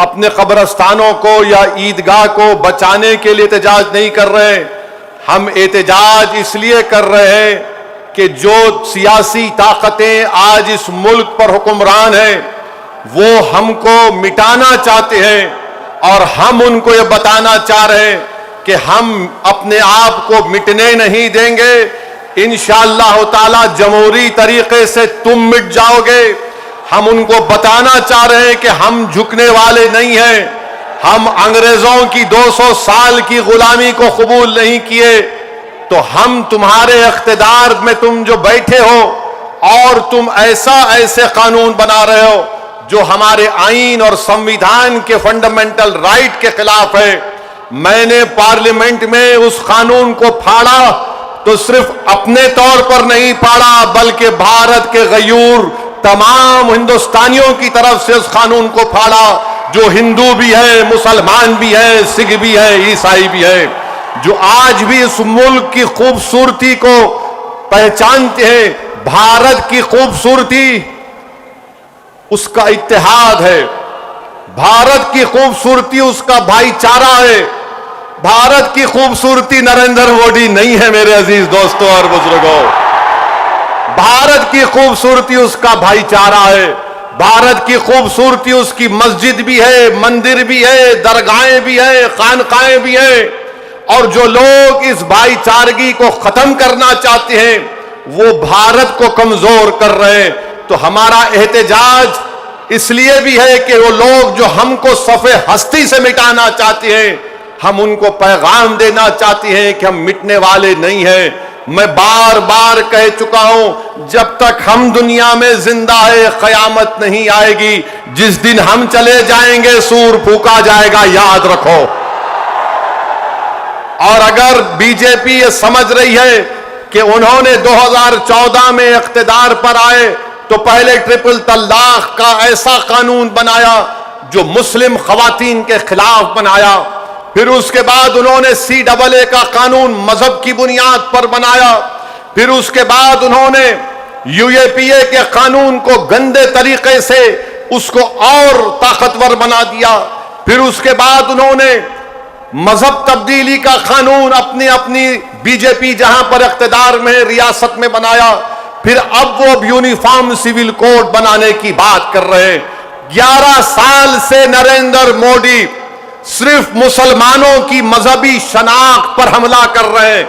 अपने कब्रस्तानों को या ईदगाह को बचाने के लिए एहतजाज नहीं कर रहे। हम एहतजाज इसलिए कर रहे हैं कि जो सियासी ताकतें आज इस मुल्क पर हुक्मरान हैं वो हमको मिटाना चाहते हैं और हम उनको ये बताना चाह रहे हैं कि हम अपने आप को मिटने नहीं देंगे। इंशाअल्लाह ताला जमहूरी तरीके से तुम मिट जाओगे। हम उनको बताना चाह रहे हैं कि हम झुकने वाले नहीं हैं। हम अंग्रेजों की 200 साल की गुलामी को कबूल नहीं किए। तो हम तुम्हारे इख्तिदार में तुम जो बैठे हो और तुम ऐसे कानून बना रहे हो जो हमारे आईन और संविधान के फंडामेंटल राइट के खिलाफ है। मैंने पार्लियामेंट में उस कानून को फाड़ा तो सिर्फ अपने तौर पर नहीं फाड़ा बल्कि भारत के गयूर तमाम हिंदुस्तानियों की तरफ से उस कानून को फाड़ा जो हिंदू भी है, मुसलमान भी है, सिख भी है, ईसाई भी है, जो आज भी इस मुल्क की खूबसूरती को पहचानते हैं। भारत की खूबसूरती उसका इत्तेहाद है। भारत की खूबसूरती उसका भाईचारा है। भारत की खूबसूरती नरेंद्र मोदी नहीं है मेरे अजीज दोस्तों और बुजुर्गों। भारत की खूबसूरती उसका भाईचारा है। भारत की खूबसूरती उसकी मस्जिद भी है, मंदिर भी है, दरगाहें भी है, खानकाएं भी है। और जो लोग इस भाईचारगी को खत्म करना चाहते हैं वो भारत को कमजोर कर रहे हैं। तो हमारा एहतजाज इसलिए भी है कि वो लोग जो हमको सफ़े हस्ती से मिटाना चाहते हैं हम उनको पैगाम देना चाहते हैं कि हम मिटने वाले नहीं हैं। मैं बार बार कह चुका हूं जब तक हम दुनिया में जिंदा है कयामत नहीं आएगी। जिस दिन हम चले जाएंगे सूर फूका जाएगा, याद रखो। और अगर बीजेपी ये समझ रही है कि उन्होंने 2014 में इख्तिदार पर आए तो पहले ट्रिपल तलाक का ऐसा कानून बनाया जो मुस्लिम खवातीन के खिलाफ बनाया, फिर उसके बाद उन्होंने CAA का कानून मजहब की बुनियाद पर बनाया, फिर उसके बाद उन्होंने UAPA के कानून को गंदे तरीके से उसको और ताकतवर बना दिया, फिर उसके बाद उन्होंने मजहब तब्दीली का कानून अपनी बीजेपी जहां पर इख्तिदार में रियासत में बनाया, फिर अब वो यूनिफॉर्म सिविल कोड बनाने की बात कर रहे हैं। 11 साल से नरेंद्र मोदी सिर्फ मुसलमानों की मजहबी शनाख्त पर हमला कर रहे हैं।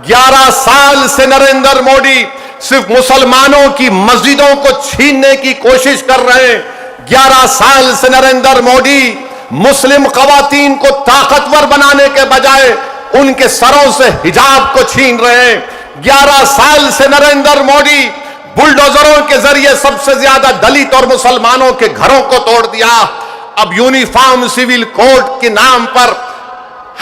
11 साल से नरेंद्र मोदी सिर्फ मुसलमानों की मस्जिदों को छीनने की कोशिश कर रहे हैं। 11 साल से नरेंद्र मोदी मुस्लिम खवातीन को ताकतवर बनाने के बजाय उनके सरों से हिजाब को छीन रहे हैं। 11 साल से नरेंद्र मोदी बुलडोजरों के जरिए सबसे ज्यादा दलित और मुसलमानों के घरों को तोड़ दिया। अब यूनिफॉर्म सिविल कोड के नाम पर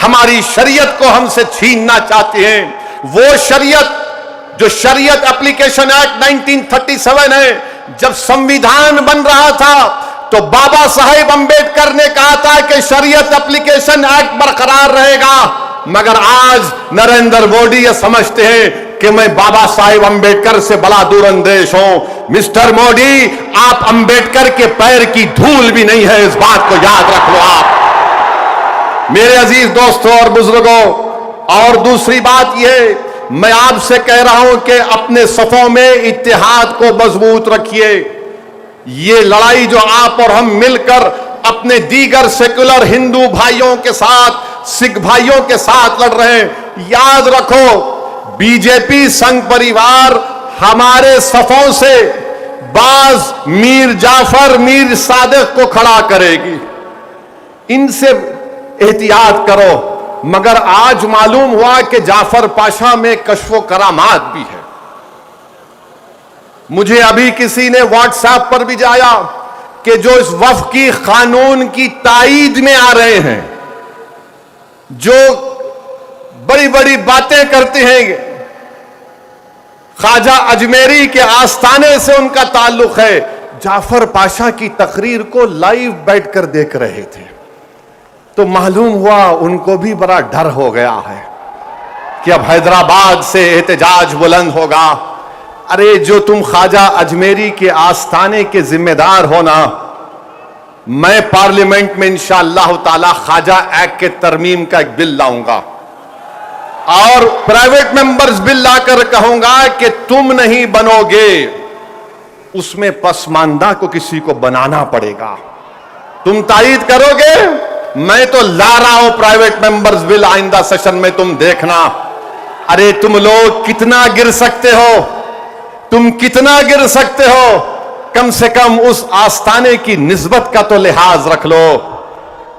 हमारी शरीयत को हमसे छीनना चाहते हैं। वो शरीयत जो शरीयत एप्लीकेशन एक्ट 1937 है, जब संविधान बन रहा था तो बाबा साहेब अंबेडकर ने कहा था कि शरीयत एप्लीकेशन एक्ट बरकरार रहेगा, मगर आज नरेंद्र मोदी ये समझते हैं कि मैं बाबा साहेब अंबेडकर से बड़ा दूरंदेश हूं। मिस्टर मोदी, आप अंबेडकर के पैर की धूल भी नहीं है, इस बात को याद रख लो आप मेरे अजीज दोस्तों और बुजुर्गों। और दूसरी बात यह, मैं आपसे कह रहा हूं कि अपने सफों में इत्तेहाद को मजबूत रखिए। ये लड़ाई जो आप और हम मिलकर अपने दीगर सेकुलर हिंदू भाइयों के साथ, सिख भाइयों के साथ लड़ रहे हैं, याद रखो बीजेपी संघ परिवार हमारे सफों से बाज मीर जाफर, मीर सादिक को खड़ा करेगी। इनसे एहतियात करो। मगर आज मालूम हुआ कि जाफर पाशा में कश्फो करामात भी है। मुझे अभी किसी ने व्हाट्सएप पर भी जाया कि जो इस वफ़की कानून की ताईद में आ रहे हैं, जो बड़ी बड़ी बातें करते हैं, ख्वाजा अजमेरी के आस्थाने से उनका ताल्लुक है, जाफर पाशा की तकरीर को लाइव बैठकर देख रहे थे। तो मालूम हुआ उनको भी बड़ा डर हो गया है कि अब हैदराबाद से एहतजाज बुलंद होगा। अरे जो तुम ख्वाजा अजमेरी के आस्थाने के जिम्मेदार हो ना, मैं पार्लियामेंट में इंशाअल्लाह ताला ख्वाजा एक्ट के तरमीम का एक बिल लाऊंगा और प्राइवेट मेंबर्स बिल लाकर कहूंगा कि तुम नहीं बनोगे, उसमें पसमानदा को किसी को बनाना पड़ेगा। तुम तायीद करोगे? मैं तो ला रहा हूं प्राइवेट मेंबर्स बिल, आइंदा सेशन में तुम देखना। अरे तुम लोग कितना गिर सकते हो, तुम कितना गिर सकते हो, कम से कम उस आस्ताने की निस्बत का तो लिहाज रख लो।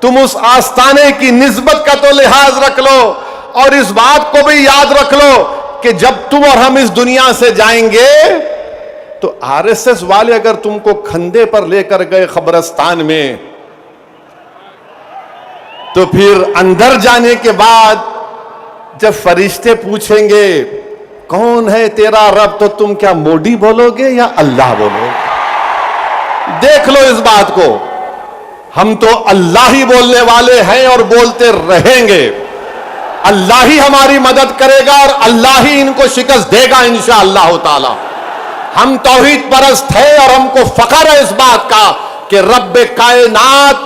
तुम उस आस्ताने की निस्बत का तो लिहाज रख लो और इस बात को भी याद रख लो कि जब तुम और हम इस दुनिया से जाएंगे तो आरएसएस वाले अगर तुमको खंदे पर लेकर गए कब्रिस्तान में, तो फिर अंदर जाने के बाद जब फरिश्ते पूछेंगे कौन है तेरा रब, तो तुम क्या मोदी बोलोगे या अल्लाह बोलोगे? देख लो इस बात को। हम तो अल्लाह ही बोलने वाले हैं और बोलते रहेंगे। अल्लाह ही हमारी मदद करेगा और अल्लाह ही इनको शिकस्त देगा इंशाअल्लाह ताला। हम तौहीद परस्त हैं और हमको फख्र है इस बात का कि रब्बे कायनात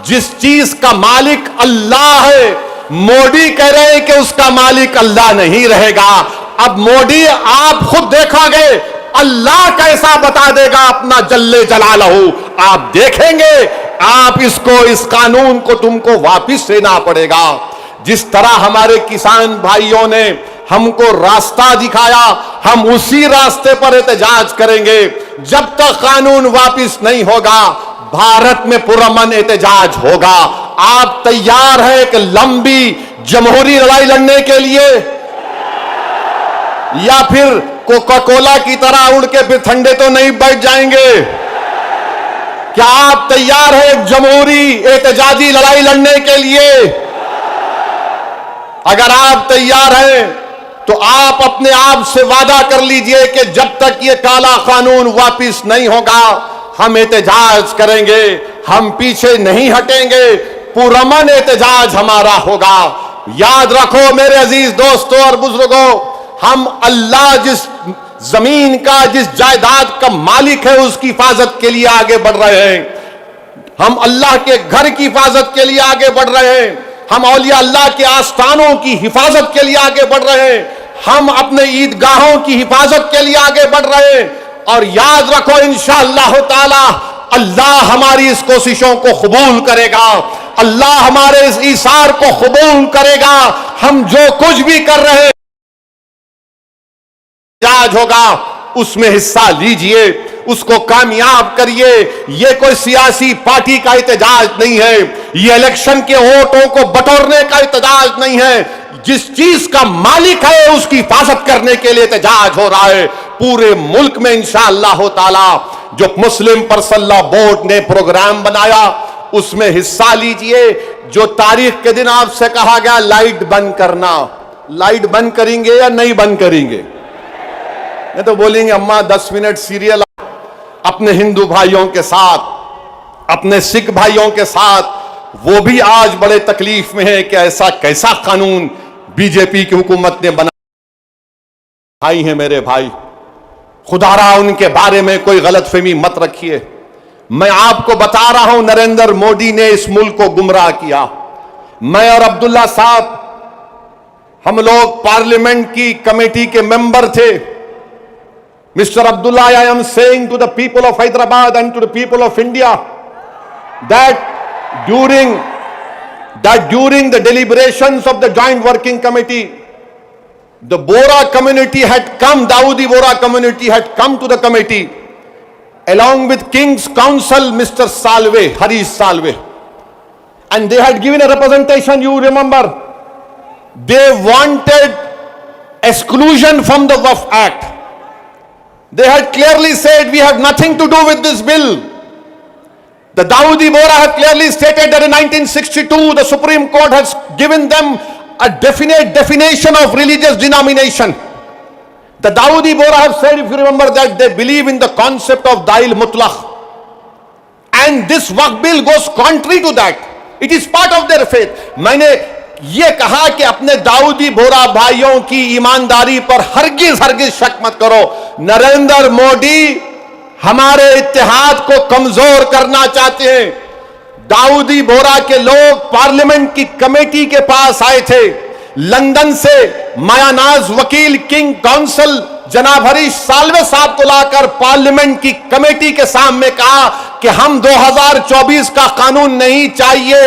जिस चीज का मालिक अल्लाह है, मोदी कह रहे हैं कि उसका मालिक अल्लाह नहीं रहेगा। अब मोदी आप खुद देखोगे अल्लाह कैसा बता देगा अपना जल्ले जलालहू, आप देखेंगे। आप इसको, इस कानून को तुमको वापिस लेना पड़ेगा। जिस तरह हमारे किसान भाइयों ने हमको रास्ता दिखाया, हम उसी रास्ते पर एहतजाज करेंगे। जब तक कानून वापिस नहीं होगा, भारत में पुरअमन एहतजाज होगा। आप तैयार हैं कि लंबी जमहूरी लड़ाई लड़ने के लिए, या फिर कोका कोला की तरह उड़ के फिर ठंडे तो नहीं बैठ जाएंगे? क्या आप तैयार हैं जमहूरी एहतजाजी लड़ाई लड़ने के लिए? अगर आप तैयार हैं तो आप अपने आप से वादा कर लीजिए कि जब तक ये काला कानून वापिस नहीं होगा हम एहतजाज करेंगे, हम पीछे नहीं हटेंगे, पुरअमन एहतजाज हमारा होगा। याद रखो मेरे अजीज दोस्तों और बुजुर्गों, हम अल्लाह जिस जमीन का, जिस जायदाद का मालिक है, उसकी हिफाजत के लिए आगे बढ़ रहे हैं। हम अल्लाह के घर की हिफाजत के लिए आगे बढ़ रहे हैं। हम औलिया अल्लाह के आस्थानों की हिफाजत के लिए आगे बढ़ रहे हैं। हम अपने ईदगाहों की हिफाजत के लिए आगे बढ़ रहे हैं। और याद रखो इंशाअल्लाह ताला अल्लाह हमारी इस कोशिशों को कबूल करेगा, अल्लाह हमारे इस ईसार को कबूल करेगा। हम जो कुछ भी कर रहे हैं एहतजाज होगा, उसमें हिस्सा लीजिए, उसको कामयाब करिए। यह कोई सियासी पार्टी का एहतजाज नहीं है, यह इलेक्शन के वोटों को बटोरने का एहतजाज नहीं है। जिस चीज का मालिक है उसकी हिफाजत करने के लिए एहतजाज हो रहा है। पूरे मुल्क में इंशाअल्लाह ताला जो मुस्लिम पर्सनल लॉ बोर्ड ने प्रोग्राम बनाया उसमें हिस्सा लीजिए। जो तारीख के दिन आपसे कहा गया लाइट बंद करना, लाइट बंद करेंगे या नहीं बंद करेंगे? नहीं तो बोलेंगे अम्मा 10 मिनट सीरियल। अपने हिंदू भाइयों के साथ, अपने सिख भाइयों के साथ वो भी आज बड़े तकलीफ में है कि ऐसा कैसा कानून बीजेपी की हुकूमत ने बना। भाई हैं मेरे भाई, खुदारा उनके बारे में कोई गलतफहमी मत रखिए। मैं आपको बता रहा हूं नरेंद्र मोदी ने इस मुल्क को गुमराह किया। मैं और अब्दुल्ला साहब हम लोग पार्लियामेंट की कमेटी के मेंबर थे। Mr. Abdullah, I am saying to the people of Hyderabad and to the people of India that during the deliberations of the Joint Working Committee, the Bora community had come, Dawoodi Bora community had come to the committee along with King's Counsel, Mr. Salve, Harish Salve, and they had given a representation. You remember, they wanted exclusion from the Waqf Act. They had clearly said we have nothing to do with this bill. The Dawoodi Bora have clearly stated that in 1962 the Supreme Court has given them a definite definition of religious denomination. The Dawoodi Bora have said, if you remember, that they believe in the concept of Dail Mutlaq. And this Waqf bill goes contrary to that. It is part of their faith. मैंने ये कहा कि अपने दाऊदी बोरा भाइयों की ईमानदारी पर हरगिज हरगिज शक मत करो। नरेंद्र मोदी हमारे इत्तेहाद को कमजोर करना चाहते हैं। दाऊदी बोरा के लोग पार्लियामेंट की कमेटी के पास आए थे। लंदन से मायानाज वकील किंग काउंसिल जनाब हरीश साल्वे साहब को लाकर पार्लियामेंट की कमेटी के सामने कहा कि हम 2024 का कानून नहीं चाहिए,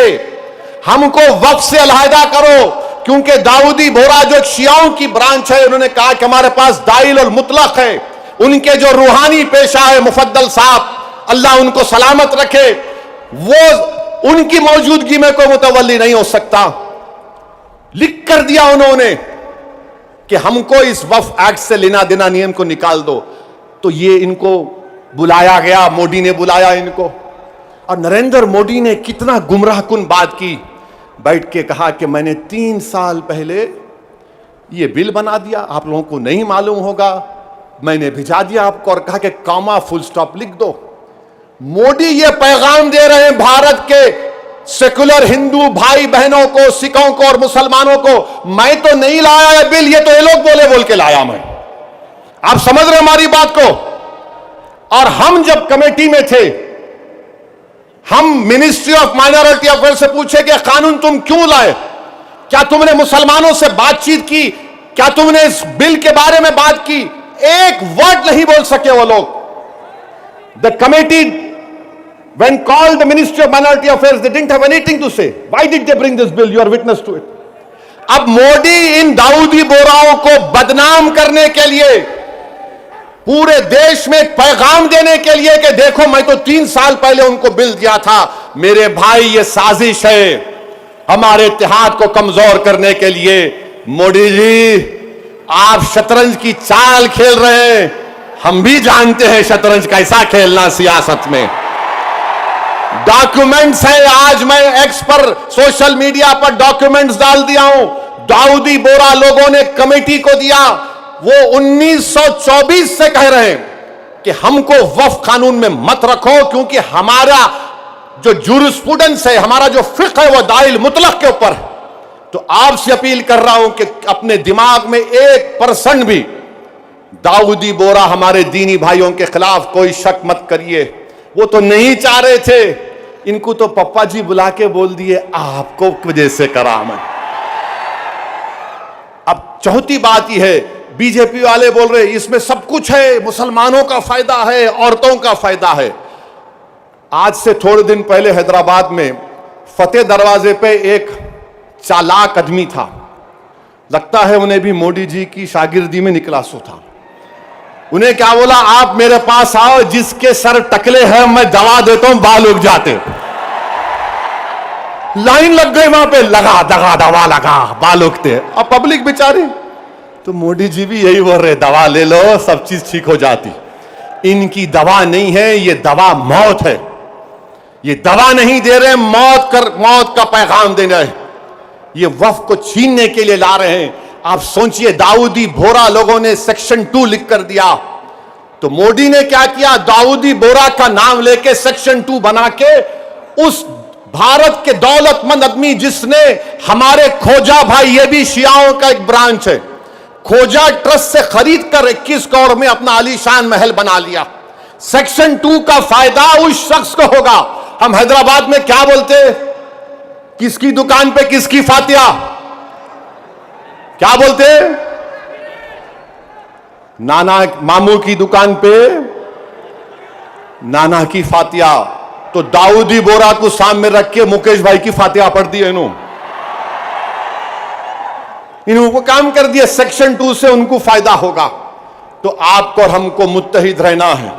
हमको वक्फ से अलहदा करो, क्योंकि दाऊदी बोरा जो शियाओं की ब्रांच है, उन्होंने कहा कि हमारे पास दाइल और मुतलक है। उनके जो रूहानी पेशा है मुफद्दल साहब, अल्लाह उनको सलामत रखे, वो उनकी मौजूदगी में कोई मुतवल्ली नहीं हो सकता। लिख कर दिया उन्होंने कि हमको इस वक्फ एक्ट से लेना देना नियम को निकाल दो। तो ये इनको बुलाया गया, मोदी ने बुलाया इनको, और नरेंद्र मोदी ने कितना गुमराहकुन बात की, बैठ के कहा कि मैंने 3 साल पहले ये बिल बना दिया, आप लोगों को नहीं मालूम होगा, मैंने भिजा दिया आपको, और कहा कि कॉमा फुल स्टॉप लिख दो। मोदी ये पैगाम दे रहे हैं भारत के सेकुलर हिंदू भाई बहनों को, सिखों को और मुसलमानों को, मैं तो नहीं लाया है बिल, ये तो ये लोग बोल के लाया मैं। आप समझ रहे हमारी बात को? और हम जब कमेटी में थे, हम मिनिस्ट्री ऑफ माइनॉरिटी अफेयर से पूछे कि कानून तुम क्यों लाए, क्या तुमने मुसलमानों से बातचीत की, क्या तुमने इस बिल के बारे में बात की? एक वर्ड नहीं बोल सके वो लोग। The committee when called the Ministry of Minority Affairs, they didn't have anything to say. Why did they bring this bill? You are witness to it. अब मोदी इन दाऊदी बोराओं को बदनाम करने के लिए, पूरे देश में एक पैगाम देने के लिए कि देखो मैं तो 3 साल पहले उनको बिल दिया था। मेरे भाई, ये साजिश है हमारे इत्तेहाद को कमजोर करने के लिए। मोदी जी, आप शतरंज की चाल खेल रहे हैं, हम भी जानते हैं शतरंज कैसा खेलना सियासत में। डॉक्यूमेंट्स है, आज मैं एक्स पर सोशल मीडिया पर डॉक्यूमेंट्स डाल दिया हूं। दाऊदी बोरा लोगों ने कमेटी को दिया, वो 1924 से कह रहे हैं कि हमको वक्फ कानून में मत रखो, क्योंकि हमारा जो जूरिस्प्रूडेंस है, हमारा जो फिक्र है, वो दाइल मुतलक के ऊपर है। तो आपसे अपील कर रहा हूं कि अपने दिमाग में 1% भी दाऊदी बोरा हमारे दीनी भाइयों के खिलाफ कोई शक मत करिए। वो तो नहीं चाह रहे थे, इनको तो पप्पा जी बुला के बोल दिए आपको वजह से करा मैं। अब चौथी बात यह है, बीजेपी वाले बोल रहे इसमें सब कुछ है, मुसलमानों का फायदा है, औरतों का फायदा है। आज से थोड़े दिन पहले हैदराबाद में फतेह दरवाजे पे एक चालाक आदमी था, लगता है उन्हें भी मोदी जी की शागिर्दी में निकला सो था। उन्हें क्या बोला, आप मेरे पास आओ, जिसके सर टकले हैं मैं दवा देता हूं, बाल उग जाते। लाइन लग गई वहां पे, लगा दवा लगा, बाल उगते। अब पब्लिक बेचारी, तो मोदी जी भी यही बोल रहे, दवा ले लो सब चीज ठीक हो जाती। इनकी दवा नहीं है, ये दवा मौत है। ये दवा नहीं दे रहे, मौत का पैगाम दे रहे। ये वक्फ को छीनने के लिए ला रहे हैं। आप सोचिए, दाऊदी बोरा लोगों ने सेक्शन 2 लिख कर दिया, तो मोदी ने क्या किया, दाऊदी बोरा का नाम लेके सेक्शन 2 बना के उस भारत के दौलतमंद आदमी जिसने हमारे खोजा भाई, ये भी शियाओं का एक ब्रांच है, खोजा ट्रस्ट से खरीद कर 21 करोड़ में अपना आलीशान महल बना लिया। सेक्शन 2 का फायदा उस शख्स को होगा। हम हैदराबाद में क्या बोलते, किसकी दुकान पे किसकी फातिया, क्या बोलते, नाना मामू की दुकान पे नाना की फातिया। तो दाऊदी बोरा को सामने रख के मुकेश भाई की फातिया पढ़ दी है इन्होंने काम कर दिया। सेक्शन 2 से उनको फायदा होगा। तो आपको और हमको मुत्तहिद रहना है,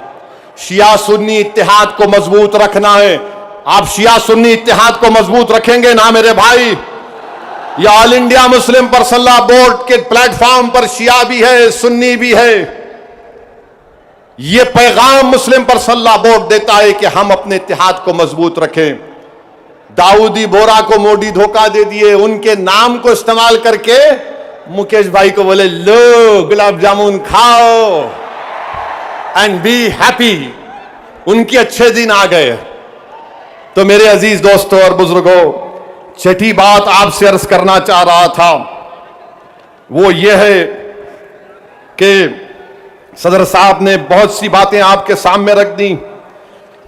शिया सुन्नी इत्तेहाद को मजबूत रखना है। आप शिया सुन्नी इत्तेहाद को मजबूत रखेंगे ना मेरे भाई, ये all India Muslim personal law board के प्लेटफॉर्म पर शिया भी है, सुन्नी भी है। ये पैगाम मुस्लिम पर्सनल लॉ बोर्ड देता है कि हम अपने इत्तेहाद को मजबूत रखें। दाऊदी बोरा को मोदी धोखा दे दिए, उनके नाम को इस्तेमाल करके मुकेश भाई को बोले लो गुलाब जामुन खाओ एंड बी हैप्पी। उनके अच्छे दिन आ गए। तो मेरे अजीज दोस्तों और बुजुर्गों, छठी बात आपसे अर्ज करना चाह रहा था वो ये है कि सदर साहब ने बहुत सी बातें आपके सामने रख दी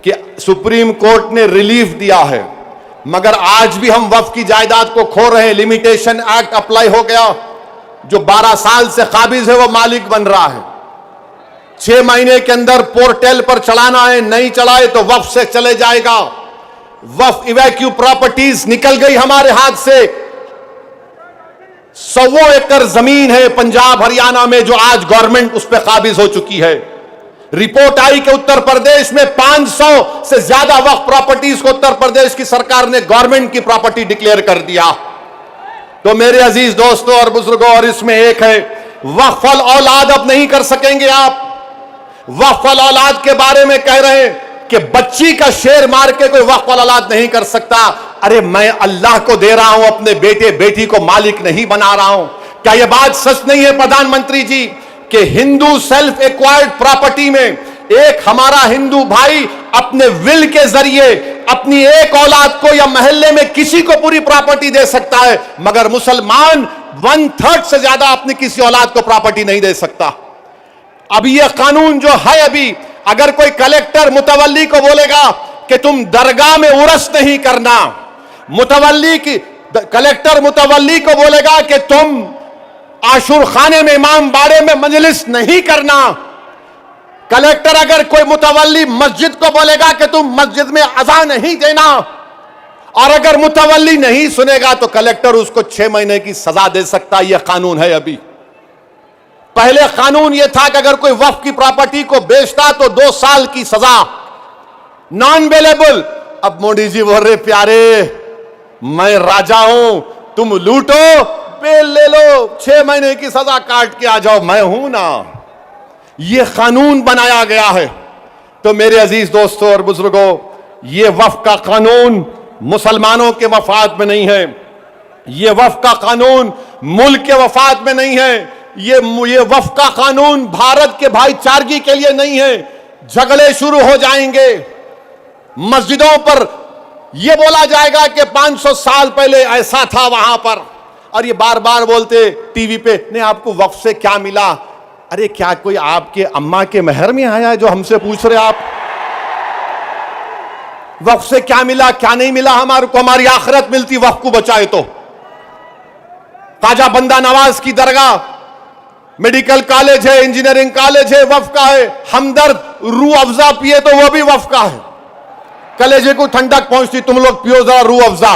कि सुप्रीम कोर्ट ने रिलीफ दिया है। मगर आज भी हम वक्फ की जायदाद को खो रहे हैं। लिमिटेशन एक्ट अप्लाई हो गया, जो 12 साल से काबिज है वो मालिक बन रहा है। 6 महीने के अंदर पोर्टल पर चढ़ाना है, नहीं चढ़ाए तो वक्फ से चले जाएगा। वक्फ इवैक्यू प्रॉपर्टीज निकल गई हमारे हाथ से। 100 एकड़ जमीन है पंजाब हरियाणा में, जो आज गवर्नमेंट उस पर काबिज हो चुकी है। रिपोर्ट आई कि उत्तर प्रदेश में 500 से ज्यादा वक्फ प्रॉपर्टीज को उत्तर प्रदेश की सरकार ने गवर्नमेंट की प्रॉपर्टी डिक्लेयर कर दिया। तो मेरे अजीज दोस्तों और बुजुर्गों, और इसमें एक है, वक्फ अल औलाद अब नहीं कर सकेंगे आप। वक्फ अल औलाद के बारे में कह रहे हैं कि बच्ची का शेर मार के कोई वक्फ अल औलाद नहीं कर सकता। अरे मैं अल्लाह को दे रहा हूं, अपने बेटे बेटी को मालिक नहीं बना रहा हूं। क्या यह बात सच नहीं है प्रधानमंत्री जी कि हिंदू सेल्फ एक्वायर्ड प्रॉपर्टी में एक हमारा हिंदू भाई अपने विल के जरिए अपनी एक औलाद को या मोहल्ले में किसी को पूरी प्रॉपर्टी दे सकता है, मगर मुसलमान 1/3 से ज्यादा अपनी किसी औलाद को प्रॉपर्टी नहीं दे सकता। अब यह कानून जो है, अभी अगर कोई कलेक्टर मुतवल्ली को बोलेगा कि तुम दरगाह में उर्स नहीं करना, कलेक्टर मुतवल्ली को बोलेगा कि तुम आशुर खाने में इमाम बाड़े में मजलिस नहीं करना, कलेक्टर अगर कोई मुतवल्ली मस्जिद को बोलेगा कि तुम मस्जिद में अज़ान नहीं देना, और अगर मुतवल्ली नहीं सुनेगा तो कलेक्टर उसको 6 महीने की सजा दे सकता है। यह कानून है। अभी पहले कानून यह था कि अगर कोई वक्फ की प्रॉपर्टी को बेचता तो 2 साल की सजा, नॉन अवेलेबल। अब मोदी जी बोल रहे, प्यारे मैं राजा हूं, तुम लूटो बेल ले लो, 6 महीने की सजा काट के आ जाओ, मैं हूं ना। यह कानून बनाया गया है। तो मेरे अजीज दोस्तों और बुजुर्गों, यह वक्फ का कानून मुसलमानों के मफाद में नहीं है, यह वक्फ का कानून मुल्क के वफाद में नहीं है, ये वक्फ का कानून भारत के भाईचारगी के लिए नहीं है। झगड़े शुरू हो जाएंगे, मस्जिदों पर यह बोला जाएगा कि 500 साल पहले ऐसा था वहां पर, और ये बार बार बोलते टीवी पे, नहीं आपको वक्फ से क्या मिला। अरे क्या कोई आपके अम्मा के महर में आया है जो हमसे पूछ रहे आप वक्फ से क्या मिला क्या नहीं मिला? हमारे को हमारी आखिरत मिलती वक्फ को बचाए तो। ख्वाजा बंदा नवाज की दरगाह, मेडिकल कॉलेज है, इंजीनियरिंग कॉलेज है, वक्फ का है। हमदर्द रूह अफ़ज़ा पिए तो वह भी वक्फ का है। कलेजे को ठंडक पहुंचती, तुम लोग पियो जरा रूह अफ़ज़ा।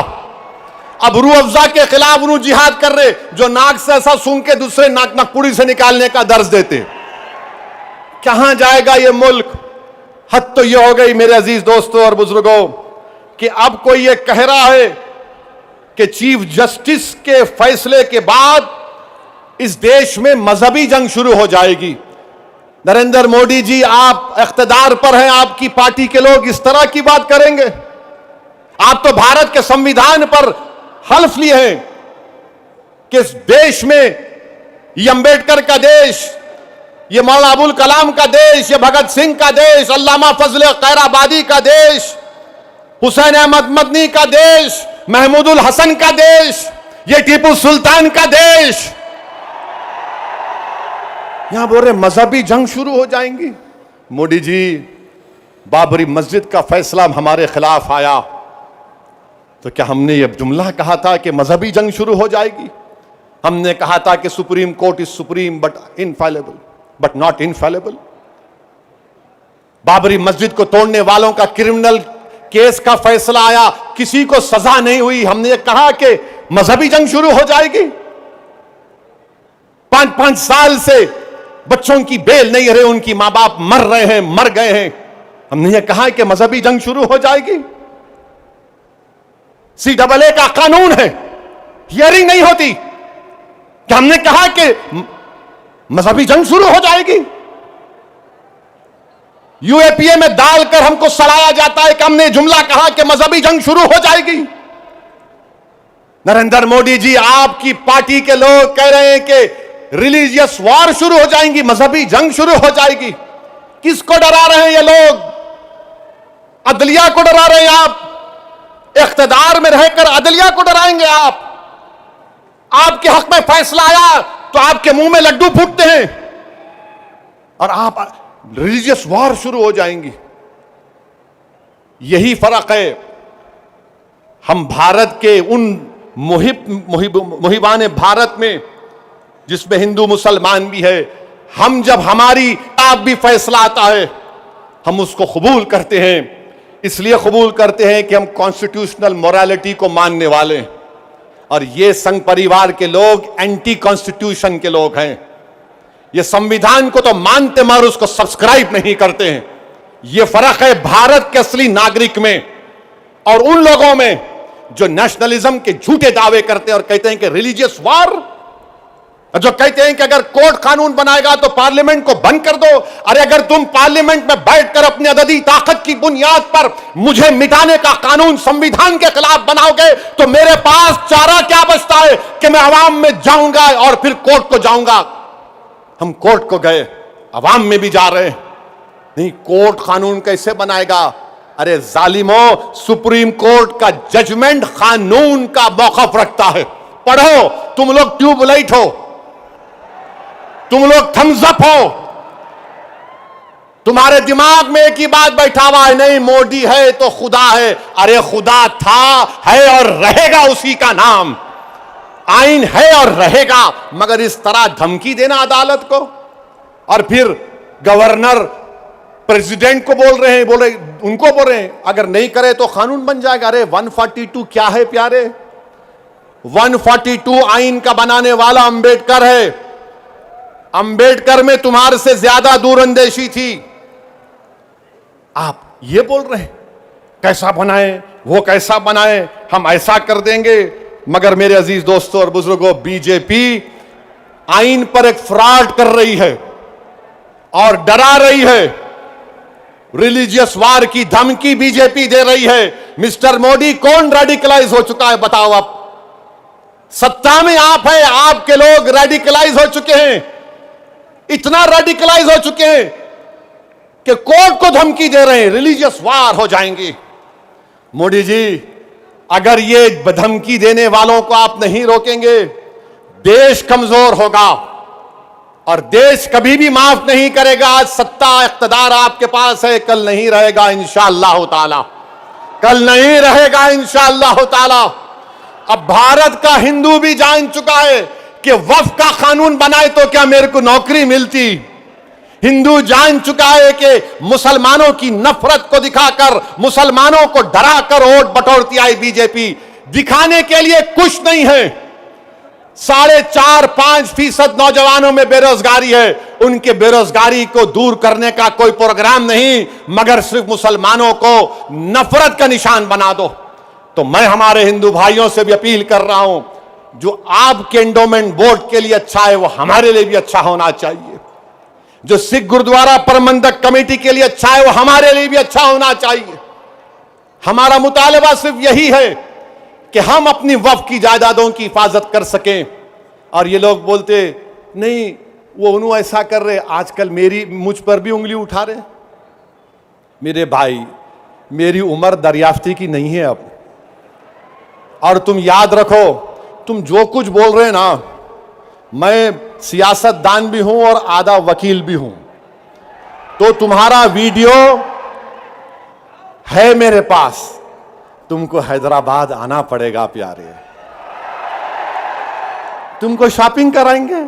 अब रूह अफ़ज़ा के खिलाफ उन्होंने जिहाद कर रहे, जो नाक से ऐसा सूंघ के दूसरे नाक नकपुड़ी से निकालने का दर्ज देते। कहां जाएगा ये मुल्क? हद तो ये हो गई मेरे अजीज दोस्तों और बुजुर्गों कि अब कोई ये कह रहा है कि चीफ जस्टिस के फैसले के बाद इस देश में मजहबी जंग शुरू हो जाएगी। नरेंद्र मोदी जी, आप इख्तिदार पर हैं, आपकी पार्टी के लोग इस तरह की बात करेंगे? आप तो भारत के संविधान पर हल्फ लिए हैं कि इस देश में ये अंबेडकर का देश, ये मौलाना अबुल कलाम का देश, ये भगत सिंह का देश, अल्लामा फजल खैराबादी का देश, हुसैन अहमद मदनी का देश, महमूदुल हसन का देश, ये टीपू सुल्तान का देश। यहां बोल रहे मजहबी जंग शुरू हो जाएंगी। मोदी जी, बाबरी मस्जिद का फैसला हमारे खिलाफ आया तो क्या हमने ये जुमला कहा था कि मजहबी जंग शुरू हो जाएगी? हमने कहा था कि supreme court is supreme but infallible, but not infallible. Babri मस्जिद को तोड़ने वालों का क्रिमिनल केस का फैसला आया, किसी को सजा नहीं हुई। हमने कहा कि मजहबी जंग शुरू हो जाएगी। 5-5 साल से बच्चों की बेल नहीं रहे, उनकी मां बाप मर रहे हैं, मर गए हैं। हमने ये कहा कि मजहबी जंग शुरू हो जाएगी। CAA का कानून है, हियरिंग नहीं होती। क्या हमने कहा कि मजहबी जंग शुरू हो जाएगी? UAPA में डालकर हमको सड़ाया जाता है कि हमने जुमला कहा कि मजहबी जंग शुरू हो जाएगी। नरेंद्र मोदी जी, आपकी पार्टी के लोग कह रहे हैं कि रिलीजियस वॉर शुरू हो जाएंगी, मजहबी जंग शुरू हो जाएगी। किसको डरा रहे हैं ये लोग? अदलिया को डरा रहे हैं आप। इख्तिदार में रहकर अदलिया को डराएंगे आप। आपके हक में फैसला आया तो आपके मुंह में लड्डू फूटते हैं और आप रिलीजियस वॉर शुरू हो जाएंगी। यही फर्क है हम भारत के उन मुहिबान भारत में जिसमें हिंदू मुसलमान भी है, हम जब हमारी आप भी फैसला आता है हम उसको कबूल करते हैं। इसलिए कबूल करते हैं कि हम कॉन्स्टिट्यूशनल मोरालिटी को मानने वाले हैं, और ये संघ परिवार के लोग एंटी कॉन्स्टिट्यूशन के लोग हैं। ये संविधान को तो मानते मगर उसको सब्सक्राइब नहीं करते हैं। ये फर्क है भारत के असली नागरिक में और उन लोगों में जो नेशनलिज्म के झूठे दावे करते हैं और कहते हैं कि रिलीजियस वार, जो कहते हैं कि अगर कोर्ट कानून बनाएगा तो पार्लियामेंट को बंद कर दो। अरे अगर तुम पार्लियामेंट में बैठकर अपनी अददी ताकत की बुनियाद पर मुझे मिटाने का कानून संविधान के खिलाफ बनाओगे तो मेरे पास चारा क्या बचता है कि मैं अवाम में जाऊंगा और फिर कोर्ट को जाऊंगा। हम कोर्ट को गए, अवाम में भी जा रहे हैं। नहीं, कोर्ट कानून कैसे बनाएगा? अरे जालिमो, सुप्रीम कोर्ट का जजमेंट कानून का मौकफ रखता है। पढ़ो, तुम लोग ट्यूबलाइट हो, तुम लोग थम्स अप हो, तुम्हारे दिमाग में एक ही बात बैठा हुआ है, नहीं मोदी है तो खुदा है। अरे खुदा था, है और रहेगा उसी का नाम। आइन है और रहेगा, मगर इस तरह धमकी देना अदालत को, और फिर गवर्नर प्रेसिडेंट को बोल रहे हैं, उनको बोल रहे हैं अगर नहीं करे तो कानून बन जाएगा। अरे 142 क्या है प्यारे? 142 आइन का बनाने वाला अंबेडकर है। अंबेडकर में तुम्हारे से ज्यादा दूरंदेशी थी। आप ये बोल रहे हैं कैसा बनाए, वो कैसा बनाए, हम ऐसा कर देंगे। मगर मेरे अजीज दोस्तों और बुजुर्गों, बीजेपी आइन पर एक फ्रॉड कर रही है और डरा रही है। रिलीजियस वार की धमकी बीजेपी दे रही है। मिस्टर मोदी, कौन रेडिकलाइज हो चुका है बताओ? आप सत्ता में आप हैं, आपके लोग रेडिकलाइज हो चुके हैं, इतना रेडिकलाइज हो चुके हैं कि कोर्ट को धमकी दे रहे हैं, रिलीजियस वार हो जाएंगी। मोदी जी, अगर ये धमकी देने वालों को आप नहीं रोकेंगे, देश कमजोर होगा और देश कभी भी माफ नहीं करेगा। आज सत्ता इख्तिदार आपके पास है, कल नहीं रहेगा इंशाअल्लाह ताला, कल नहीं रहेगा इंशाअल्लाह ताला। अब भारत का हिंदू भी जान चुका है कि वक्फ का कानून बनाए तो क्या मेरे को नौकरी मिलती। हिंदू जान चुका है कि मुसलमानों की नफरत को दिखाकर, मुसलमानों को डराकर वोट बटोरती आई बीजेपी। दिखाने के लिए कुछ नहीं है। 4.5-5% नौजवानों में बेरोजगारी है, उनके बेरोजगारी को दूर करने का कोई प्रोग्राम नहीं, मगर सिर्फ मुसलमानों को नफरत का निशान बना दो। तो मैं हमारे हिंदू भाइयों से भी अपील कर रहा हूं, जो आपके एंडोमेंट बोर्ड के लिए अच्छा है वो हमारे लिए भी अच्छा होना चाहिए। जो सिख गुरुद्वारा प्रबंधक कमेटी के लिए अच्छा है वो हमारे लिए भी अच्छा होना चाहिए। हमारा मुतालबा सिर्फ यही है कि हम अपनी वक्फ की जायदादों की हिफाजत कर सकें। और ये लोग बोलते नहीं वो उन्होंने ऐसा कर रहे, आजकल मुझ पर भी उंगली उठा रहे। मेरे भाई, मेरी उम्र दरियाफ्ती की नहीं है अब, और तुम याद रखो, तुम जो कुछ बोल रहे ना, मैं सियासतदान भी हूं और आधा वकील भी हूं। तो तुम्हारा वीडियो है मेरे पास, तुमको हैदराबाद आना पड़ेगा प्यारे, तुमको शॉपिंग कराएंगे।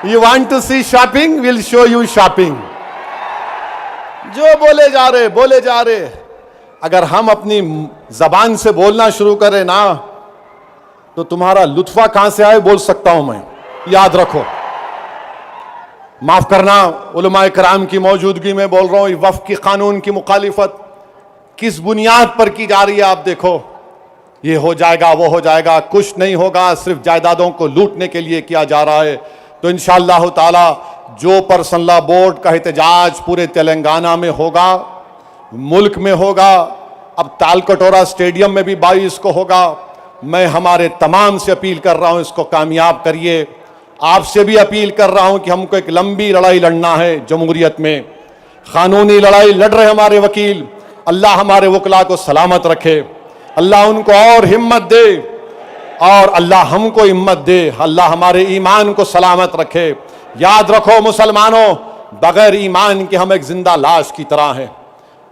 You want to see shopping, will show you shopping. जो बोले जा रहे, अगर हम अपनी जबान से बोलना शुरू करें ना तो तुम्हारा लुत्फा कहां से आए बोल सकता हूं मैं। याद रखो, माफ करना, उलमाए कराम की मौजूदगी में बोल रहा हूं। वक्फ की कानून की मुखालिफत किस बुनियाद पर की जा रही है आप देखो। ये हो जाएगा, वो हो जाएगा, कुछ नहीं होगा, सिर्फ जायदादों को लूटने के लिए किया जा रहा है। तो इंशाअल्लाह ताला जो पर्सनल लॉ बोर्ड का एहतजाज पूरे तेलंगाना में होगा, मुल्क में होगा, अब तालकटोरा स्टेडियम में भी 22 को होगा। मैं हमारे तमाम से अपील कर रहा हूं, इसको कामयाब करिए। आपसे भी अपील कर रहा हूं कि हमको एक लंबी लड़ाई लड़ना है जमहूरियत में, कानूनी लड़ाई लड़ रहे हमारे वकील। अल्लाह हमारे वकला को सलामत रखे, अल्लाह उनको और हिम्मत दे, और अल्लाह हमको हिम्मत दे, अल्लाह हमारे ईमान को सलामत रखे। याद रखो मुसलमानों, बगैर ईमान के हम एक जिंदा लाश की तरह हैं,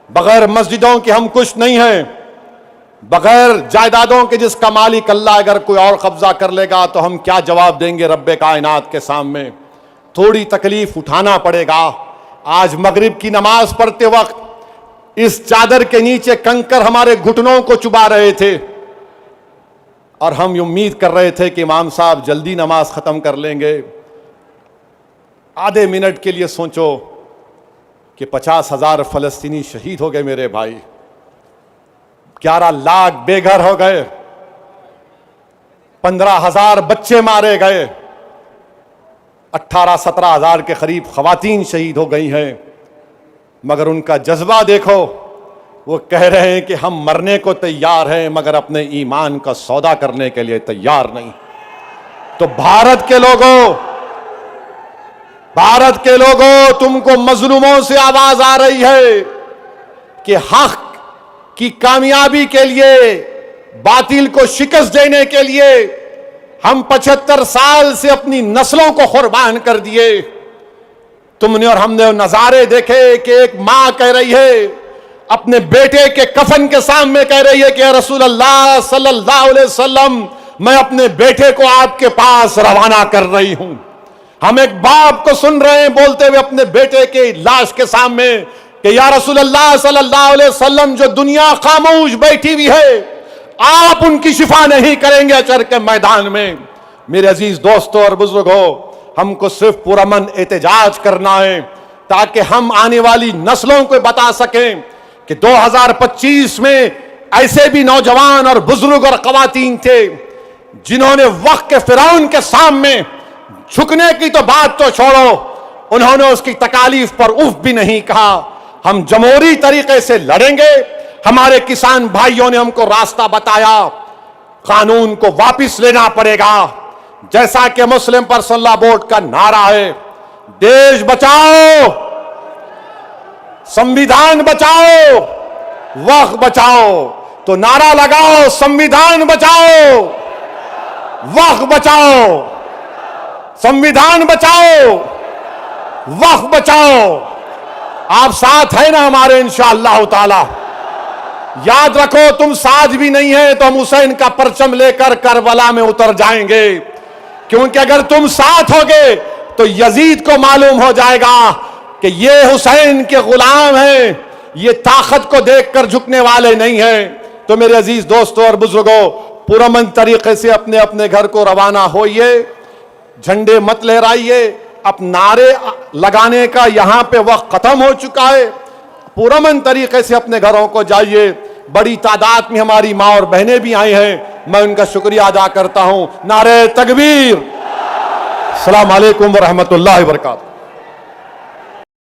बगैर मस्जिदों के हम कुछ नहीं हैं। बगैर जायदादों के जिसका मालिक अल्लाह अगर कोई और कब्जा कर लेगा तो हम क्या जवाब देंगे रब्बे कायनात के सामने। थोड़ी तकलीफ उठाना पड़ेगा। आज मगरिब की नमाज पढ़ते वक्त इस चादर के नीचे कंकर हमारे घुटनों को चुबा रहे थे और हम उम्मीद कर रहे थे कि इमाम साहब जल्दी नमाज खत्म कर लेंगे। आधे मिनट के लिए सोचो कि 50,000 फलस्तीनी शहीद हो गए मेरे भाई, 11 लाख बेघर हो गए, 15,000 बच्चे मारे गए, 18-17 के करीब खवातीन शहीद हो गई हैं। मगर उनका जज्बा देखो, वो कह रहे हैं कि हम मरने को तैयार हैं मगर अपने ईमान का सौदा करने के लिए तैयार नहीं। तो भारत के लोगों तुमको मजलूमों से आवाज आ रही है कि हक की कामयाबी के लिए, बातिल को शिकस्त देने के लिए हम 75 साल से अपनी नस्लों को कुर्बान कर दिए। तुमने और हमने नजारे देखे कि एक मां कह रही है अपने बेटे के कफन के सामने, कह रही है कि रसूल अल्लाह सल्लल्लाहु अलैहि वसल्लम मैं अपने बेटे को आपके पास रवाना कर रही हूं। हम एक बाप को सुन रहे हैं बोलते हुए अपने बेटे के लाश के सामने कि या रसूल अल्लाह सल्लल्लाहु अलैहि वसल्लम जो दुनिया खामोश बैठी हुई है आप उनकी शिफा नहीं करेंगे अचर के मैदान में। मेरे अजीज दोस्तों और बुजुर्गों, हमको सिर्फ पुरअमन एहतजाज करना है ताकि हम आने वाली नस्लों को बता सकें कि 2025 में ऐसे भी नौजवान और बुजुर्ग और खवातीन थे जिन्होंने वक्त के फिरौन के सामने झुकने की तो बात तो छोड़ो, उन्होंने उसकी तकालीफ पर उफ भी नहीं कहा। हम जमहूरी तरीके से लड़ेंगे। हमारे किसान भाइयों ने हमको रास्ता बताया, कानून को वापस लेना पड़ेगा। जैसा कि मुस्लिम पर्सनल लॉ बोर्ड का नारा है, देश बचाओ, संविधान बचाओ, वक्त बचाओ। तो नारा लगाओ, संविधान बचाओ, वक्त बचाओ, संविधान बचाओ, वक्त बचाओ। आप साथ है ना हमारे इंशाअल्लाह ताला। याद रखो, तुम साथ भी नहीं है तो हम हुसैन का परचम लेकर करबला में उतर जाएंगे, क्योंकि अगर तुम साथ होगे तो यजीद को मालूम हो जाएगा कि ये हुसैन के गुलाम हैं, ये ताकत को देखकर झुकने वाले नहीं हैं। तो मेरे अजीज दोस्तों और बुजुर्गों, पुरअमन तरीके से अपने अपने घर को रवाना होइए, झंडे मत लहराइए। अब नारे लगाने का यहां पे वक्त खत्म हो चुका है। पुरअमन तरीके से अपने घरों को जाइए। बड़ी तादाद में हमारी माँ और बहनें भी आई हैं, मैं उनका शुक्रिया अदा करता हूं। नारे तकबीर, अस्सलाम वालेकुम व रहमतुल्लाहि व बरकातहू।